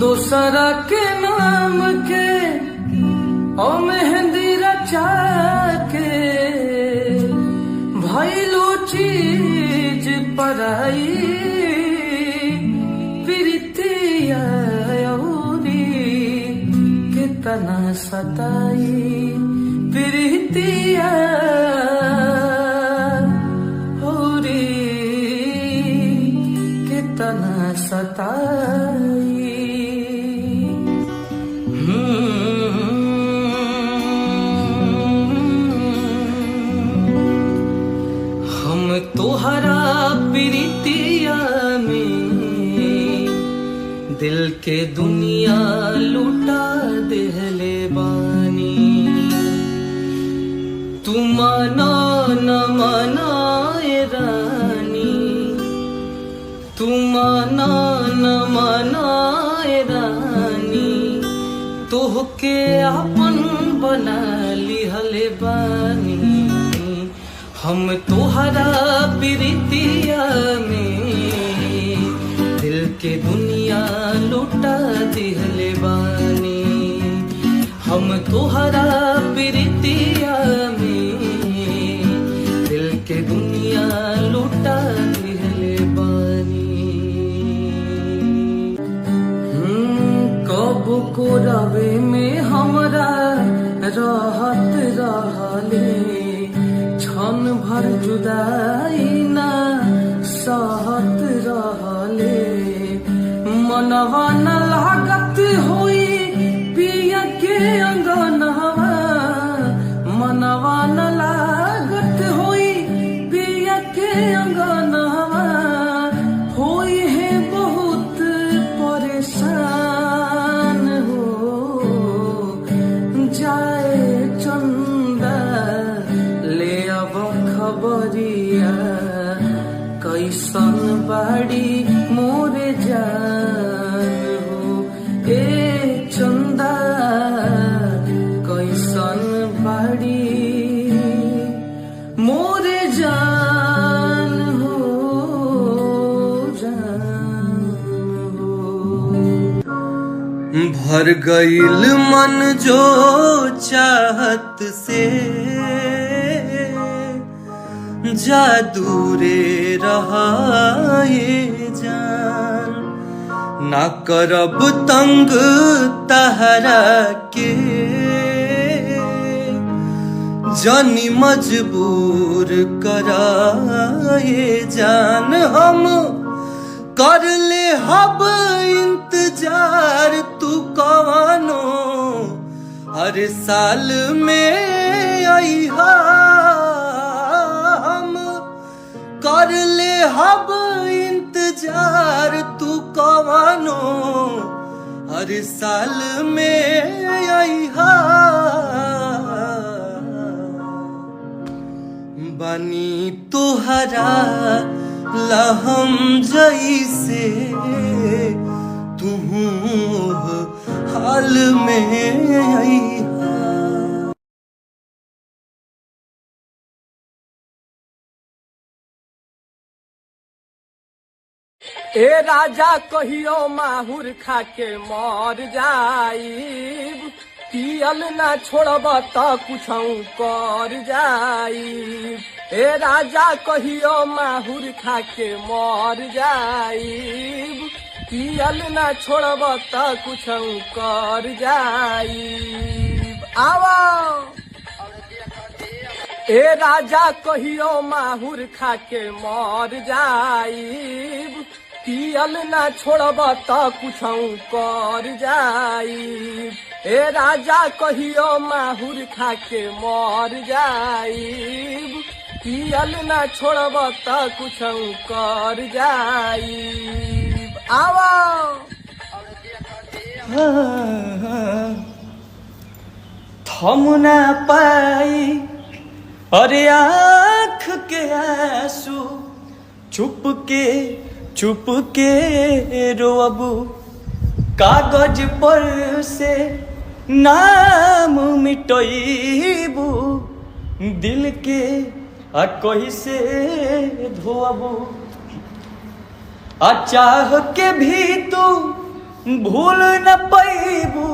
दूसरा के नाम के ओ मेहंदी रचा के भइलो चीज पराई प्रीतिया औरी कितना सताई प्रीतिया औरी कितना सताई। हम तोहरा प्रीतिया में दिल के दुनिया लुटा देहले बानी। तू माना न माना ए रानी, तू माना न माना ए रानी, तोहके अपन बना लिहले बानी। हम तोहरा प्रीतिया में दिल के दुनिया लुटा दिहले बानी। हम तोहरा प्रीतिया में दिल के दुनिया लुटा दिहले बानी। कब को रवे में हमरा रहत रहले, क्षण भर जुदाई ना सहत रहले। मनवा न लागत होई पिया के अंगनवा, मनवा न लागत होई पिया के अंगनवा। होई है बहुत परेशान हो जाए चंदा ले अब खबरिया, कैसन बाड़ी मोरे जान हो ए चंदा, कैसन बाड़ी मोरे जान हो जान हो। भर गईल मन जो चाहत से, जादूरे रहा ये जान। ना करब तंग तहरा के, जानी मजबूर करा ये जान। हम कर ले हब इंतजार, तू कवानो हर साल में आईहा। कर ले हब इंतजार, तू कवानो हर साल में आईहा। बनी तुहरा लहम जैसे, तू हाल में आईहा। ए राजा कहियो माहुर खा के मर जाइब, पियल ना छोड़ब त कुछौ कर जाइब। ए राजा कहियो माहुर खा के मर जाइब, पियल ना छोड़ब त कुछौ कर जाइब। आवा ए राजा कहियो माहुर खा के मर जाइब, पियल ना छोड़ब त कुछौ कर जाइब। ए राजा कहियो माहुर खा के मर जाइब, पियल ना छोड़ब त कुछौ कर जाइब। आवा थम ना पाई अरे आँख के आंसू, चुप के रोअबू। कागज पर से नाम मिटैबू, दिल के आ कैसे धोबू आ चाह के भी तू भूल न पैबू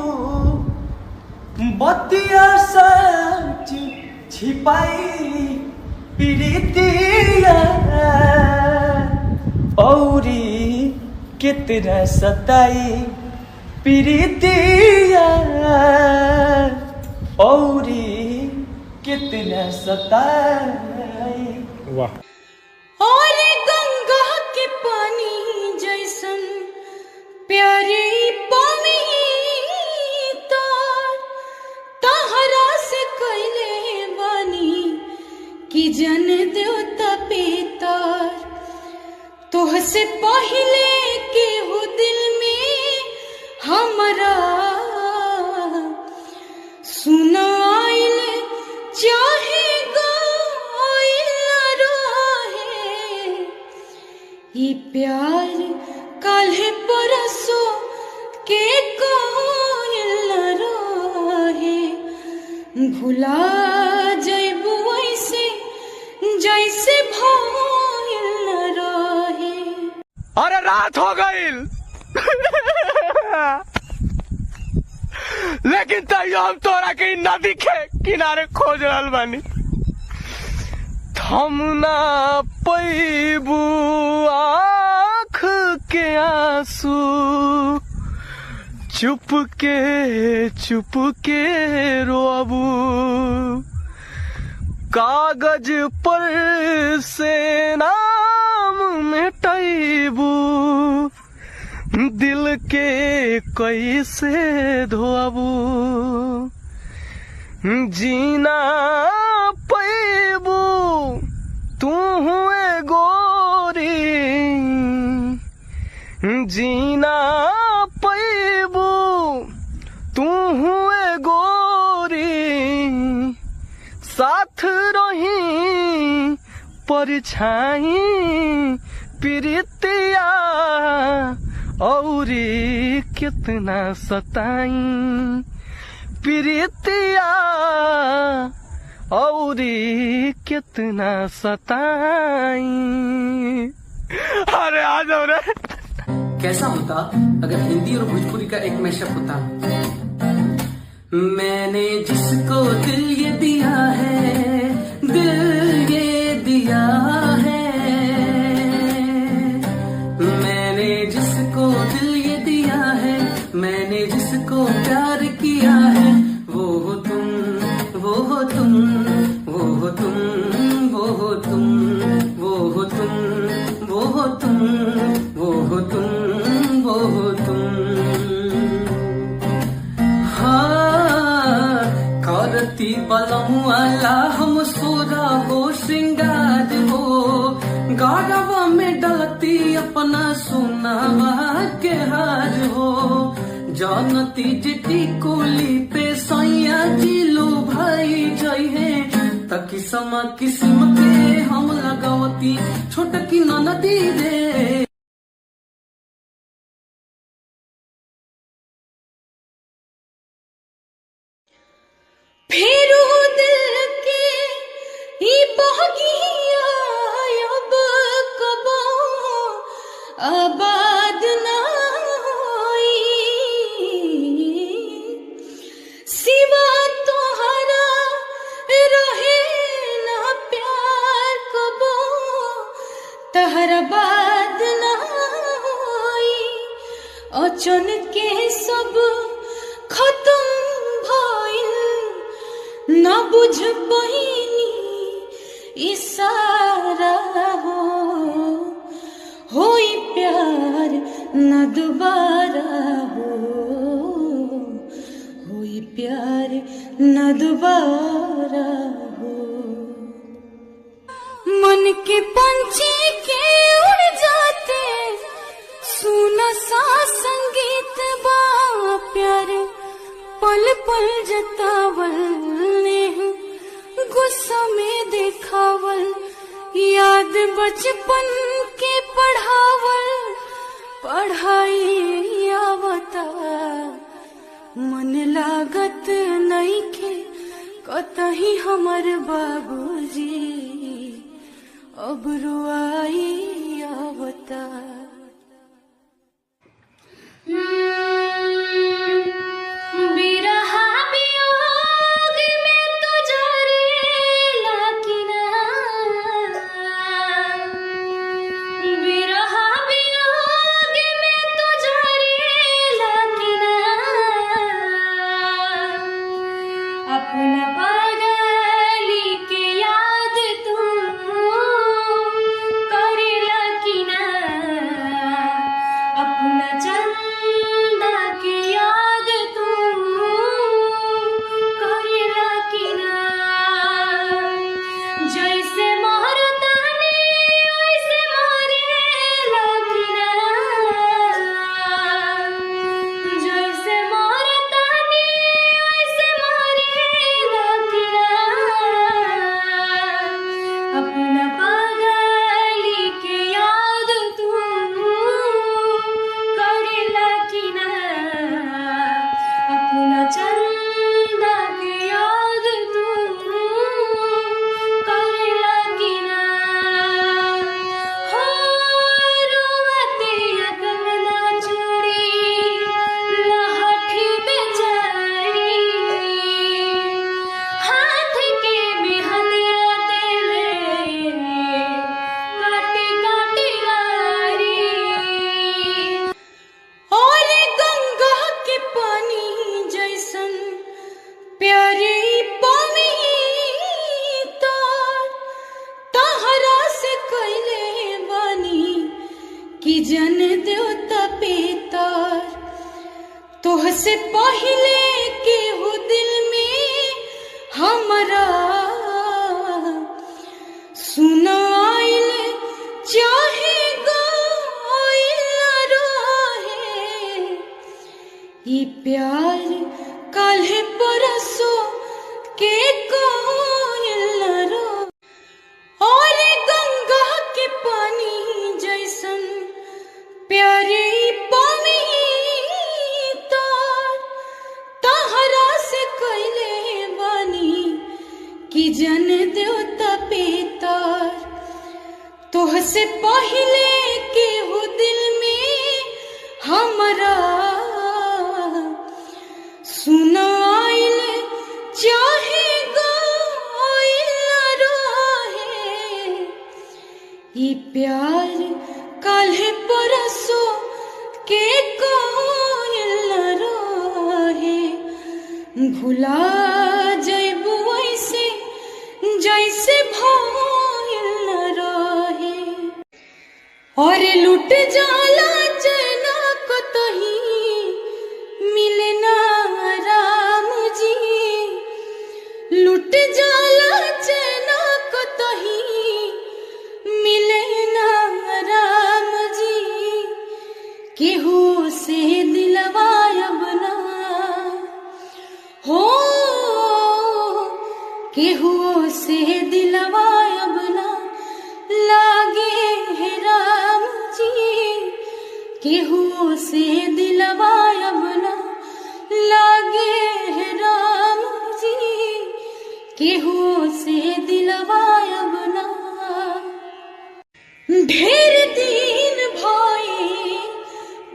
बतिया सच छिपाई प्रीतिया औरी कितना सताई प्रीतिया औरी कितना सताई। वाह। और गंगा के पानी जैसन प्यारी पमी तहरा से कैले बानी कि जन देवता पितर तोह से पहले के हो दिल में हमरा सुना आइल चाहे ये प्यार काल्हे परसो के कोयल रहे भुला जैबू ऐसे जैसे भइल रहे। अरे रात हो गईल लेकिन तैयो हम तोरा के नदी के किनारे खोज रहल बानी। हम ना पैबू आँख के आंसू चुप के रोबू कागज पर से नाम मिटाइबू दिल के कैसे धोबू जीना पैबू तू हुए गोरी जीना पैबू तू हुए गोरी साथ रही परछाई प्रीतिया औरी कितना सताई प्रीतिया औरी कितना सताई। अरे आ जाओ रे। कैसा होता अगर हिंदी और भोजपुरी का एक मैशअप होता। मैंने जिसको दिल ये दिया है दिल ये दिया है मैंने जिसको दिल ये दिया है मैंने जिसको प्यार किया है वो हो तुम वो हो तुम वो हो तुम वो हो तुम वो हो तुम वो हो तुम वो हो तुम वो हो तुम। हाँ करती बलमुआला हम सोरा हो श्रृंगार हो गारवा में डलती अपना सोनावा के हार हो जानती जिटी कोली पे सैया जिलो भाई जई है तकी समा किस्म के हम लगावती छोटकी ननदी रे। फेरू दिल के ही बहगिया अब कबो आबाद ना होई सिवा तोहरा रहे ना प्यार कबो तहरा बाद ना होई अचन के सब खत्म भइल न बुझ पहिनी इशारा होई प्यार न दोबारा होई प्यार न दोबारा हो। मन के पंछी के उड़ जाते सुना सा संगीत बा प्यार पल पल जतावल गुस्सा में देखावल याद बचपन के पढ़ावल पढ़ाई आवता मन लागत नहीं के कतही हमर बाबूजी। अब रुआई आवता। बिरहा वियोग में तो जरेला किना, बिरहा वियोग में तो जरेला किना, अपना पागली के याद तू करेला किना, अपना चंदा के याद तू करेला किना। जैसे मारतानी वैसे मारेला किना, जैसे मारतानी वैसे मारेला किना, अपना पागली के याद तू करेला किना, अपना चंदा के याद तू करेला किना। हो रोवते कंगना चूड़ी लहठी बेचारी, हाथ के मेहंदिया तेले काटी काटी गारी। और गंगा के पानी जैसन प्यारी पवित्र तहरा से कैले बानी कि जन देवता पितर। तोह से पहले के हो दिल में हमरा सुन आइल चाहे गाइल रहे। ई प्यार काल्हे परसो के कोयल रो। और गंगा के पानी जैसन प्यारी पवित्र तहरा से कैले बानी कि जन देवता पितर। तोह से पहले के हो दिल में हमरा सुन आइल चाहे गाइल रहे। ई प्यार काल्हे परसो के कोयल रहे। भुला जइबू ऐसे जैसे भइल रहे। और लुट जाला चैना कतही मिले ना राम जी, लुट जाला चैना कतही मिले ना राम जी। केहू से दिलवा अब ना हो, केहू से दिलवा अब ना लागे है राम जी। केहू से दिलवा अब ना लागे है राम जी। केहू से दिलवा अब ना। ढेर दिन भए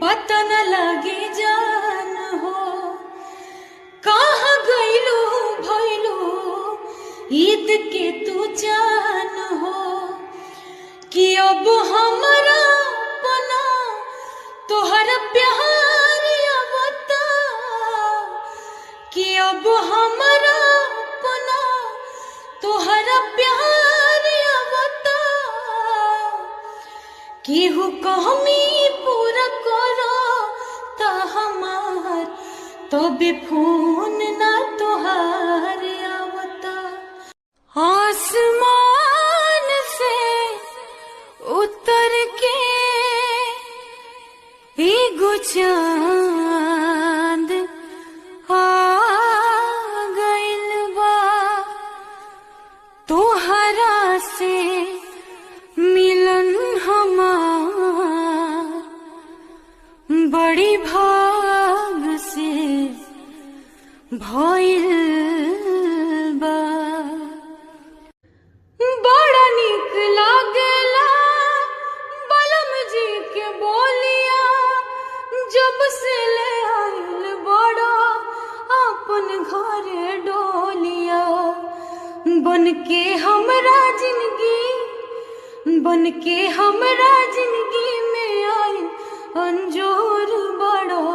पता न लागे जान हो, कहाँ गइलो भइलो ईद के तू जान हो। कि अब हमरा अपना तोहर प्यार आवता, कि अब हमरा अपना तोहर प्यार आवता। केहू कहमी पूरा करो ता हमार, तबे फोन ना तोहार आवता। आसमान से उतर के एगो चांद आ गइल बा, तोहरा से मिलन हमार बड़ी भाग से भइल बा। बड़ा निक लागे बन के हमरा जिंदगी में आई अंजोर बड़ो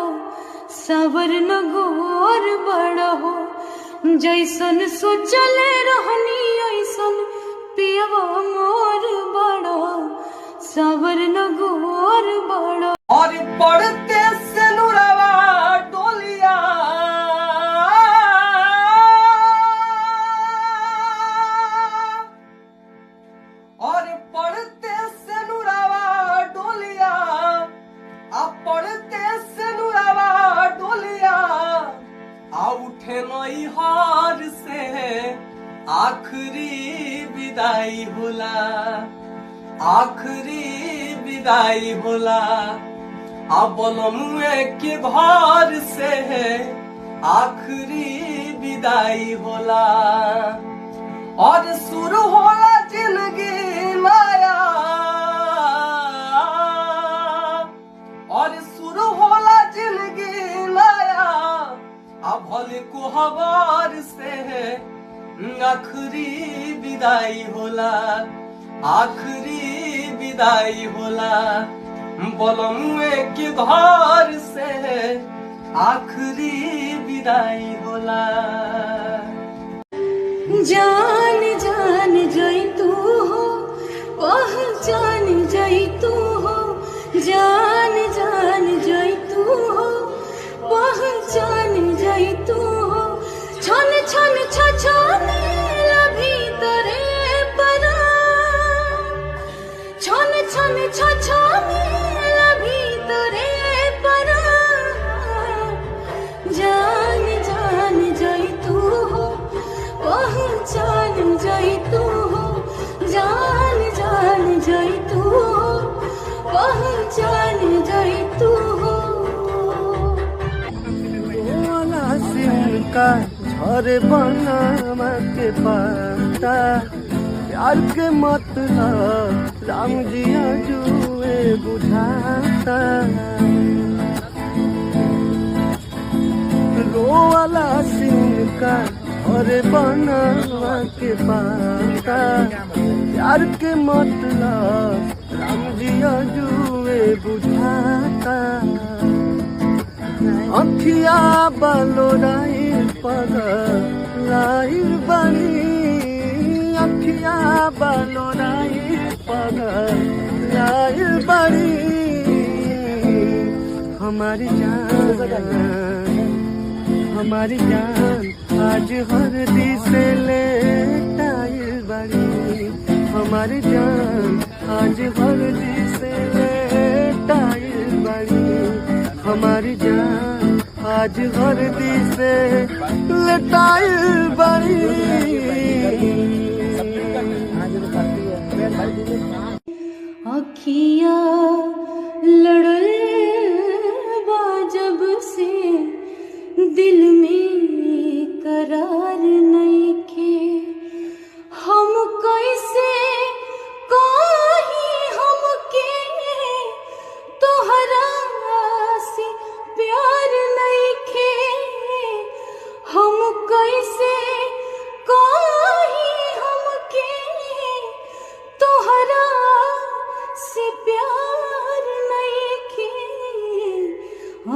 सावर न गोर बड़ो जैसन सोचले रहनी ऐसन पियवा मोर बड़ो सावर न गोर बड़ो और पढ़ते से नुरवा डोलिया और पढ़ते से नुरवा डोलिया अब पढ़ते से नुरवा डोलिया आ उठे नई हार से आखिरी विदाई होला आखिरी विदाई होला अब मुए के घर से आखिरी विदाई होला और शुरू होला जिंदगी माया और शुरू होला जिंदगी माया अब भले को हवार से आखिरी विदाई होला आखिरी विदाई होला बोलमुए के घर से आखिरी विदाई होला जान जान जाई तू हो पहचान जाई तू हो जान जान जाई तू हो पहचान जाई तू हो छन छन छछने भीतरे परा छन छन छछने भीतरे परा जान जान जाई तू हो पहचान जाई तू हो जान जान जाई तू हो पहचान जाई तू हो का झरे बनावा के पाता प्यार के मतलब राम जी जुए बुझाता रोवाला सिंह का झरे बनावा के पाता प्यार के मतलब राम जी जुए बुझाता अखिया बलोराई पगलाई बनी अखिया बलोराई पगलाई बनी हमारी जान आज हरदी से लेटाई बनी हमारी जान आज हरदी से लेटाई बनी हमारी जान आज हरदी से लटाई बड़ी अखिया लड़ल बा जब से दिल में करार नहीं के हम कैसे कहीं हमके तोहरा से प्यार नहीं खे हम कैसे कहीं हमके तोहरा से प्यार नहीं खे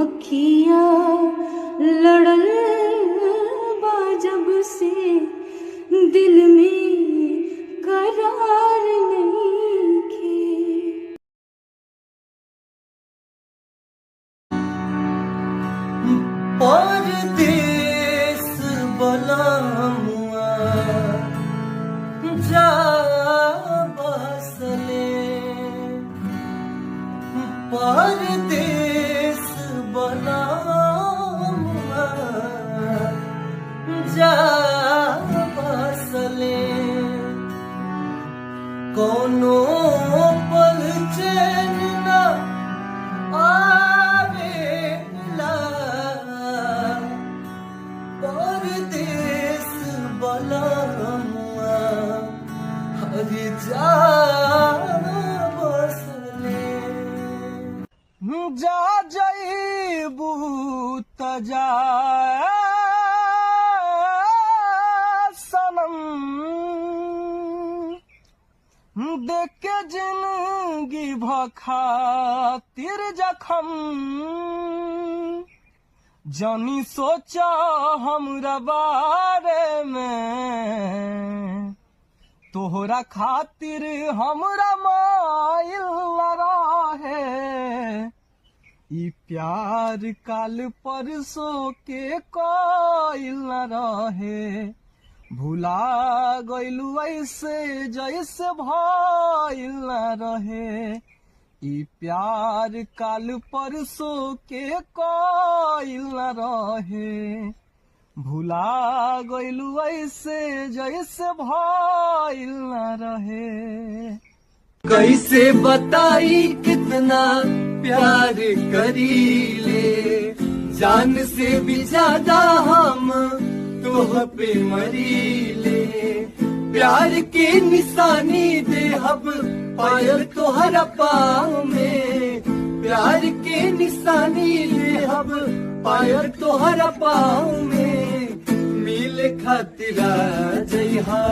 अखिया लड़ल बा जब से दिल में करार नहीं खे परदेस बनामुआ जा बसले परदेस बनामुआ जा बसले कोनो पल चैन ना आवेला परदेस बनामुआ हरि जा बसले जा जईबू त जा सनम देख के जिंदगी भखातिर जखम जानी सोचा हमरा बारे में तोहरा खातिर हमरा माइल रहे ई प्यार काल परसों के कोइल न रहे भुला गइलू ऐसे जैसे भइल न रहे ई प्यार काल परसों के कोइल न रहे भुला गइलू ऐसे जैसे भइल न रहे। कैसे बताई कितना प्यार करीले जान से भी ज्यादा हम तोह पे मरीले प्यार के निशानी दे हब पायल तोहरा पाँव में प्यार के निशानी दे हब पायल तोहरा पाँव में मिल खातिरा जइहा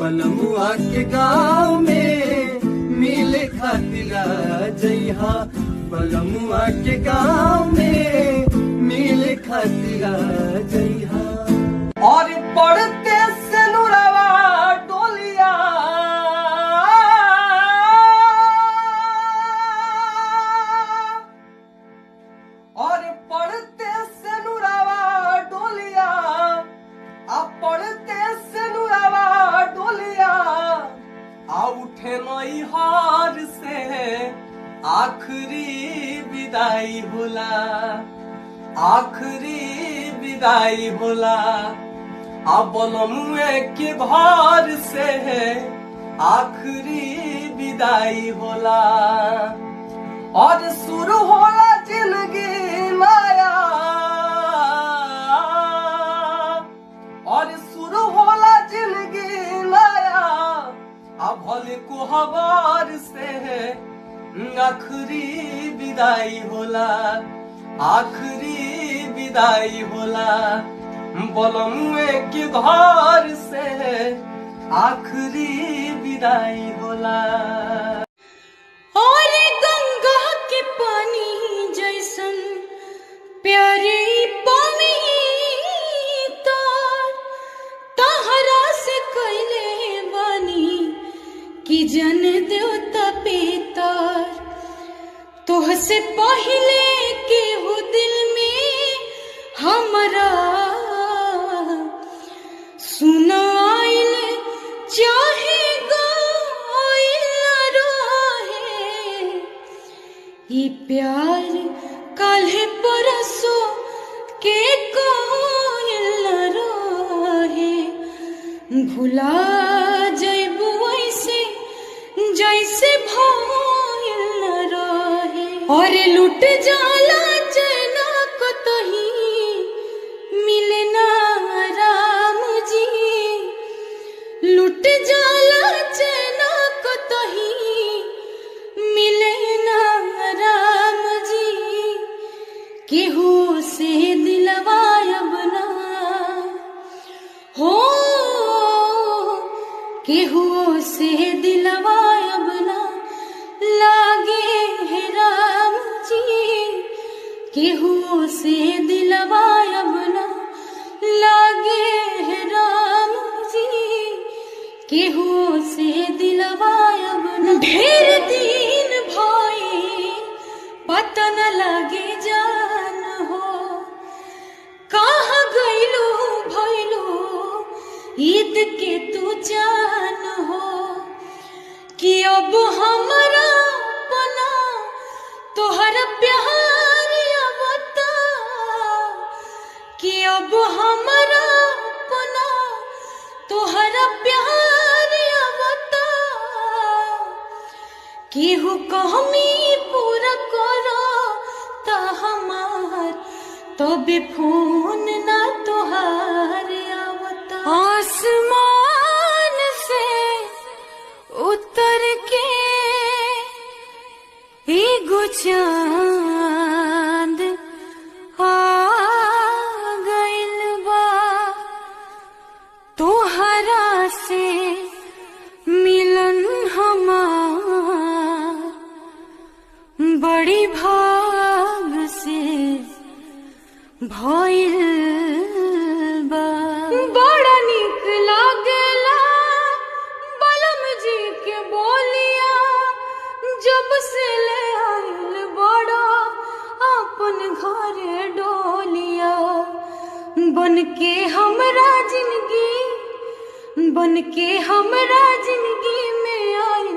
बलमुआ के गाँव में मिल खातिरा जइहा बलमुआ के गाँव में मिल खातिरा जइहा। और पढ़ते से नुरवा डोलिया और पढ़ते से नुरवा डोलिया अब पढ़ते से नुरवा डोलिया आ उठे नई हार से आखिरी विदाई होला आखिरी विदाई होला अब बलमुए के घर से आखिरी विदाई होला और शुरू होला जिंदगी नया और शुरू होला जिंदगी नया अब भले को हवार से आखिरी विदाई होला आखिरी विदाई होला बलमुए के घर से आखिरी विदाई होला। और गंगा के पानी जैसन प्यारे पवित्र तहरा से कैले बानी कि जन देवता पितर तोह से पहले के हो दिल में हमरा सुना आइल चाहे गाइल रहे ई प्यार काल्हे परसों के कोइल रहे भुला जइबू ऐसे जैसे भइल रहे और लुट जाला चैना कतही मिले ना राम जी लुट जाला चैना कतही मिले ना राम जी केहू से दिलवायब ना हो केहू से दिलवायब ना लागे है राम जी केहू से दिलवायब ना लागे है राम जी केहू से दिलवायब ना ढेर दिन भइल पता न लागे जान हो कहाँ गइलू भइलू ईद के तू जान हो कि अब हमरा अपना तोहर प्यार आवता कि अब हमरा अपना तोहर प्यार आवता केहू कहमी पूरा करो ता हमार तबे फोन ना तोहार आवता आसमान से उतर के एगो चांद आ गइल बा तोहरा से मिलन हम बड़ी भाग से भइल बा। बड़ा निक लागेला बलम जी के बोलिया, जब से ले आइल बड़ा अपन घरे डोलिया। बन के हमरा जिंदगी में आइल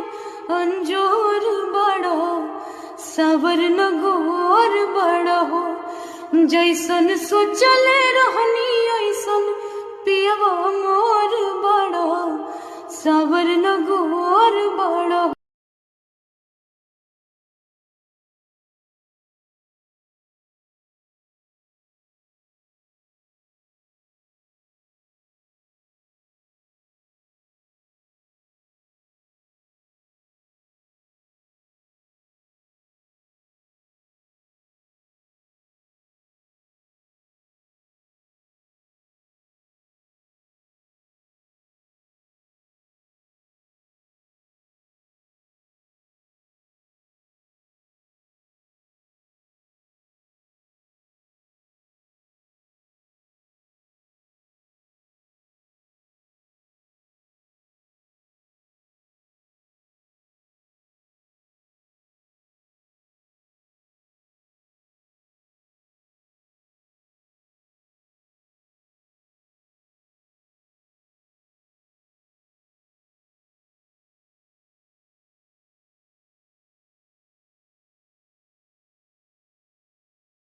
अंजोर बड़ा, सावर न गोर बड़ा हो। जैसन सोचले रहनी ऐसन पियवा मोर बड़ा, सावर न गोर बड़ा।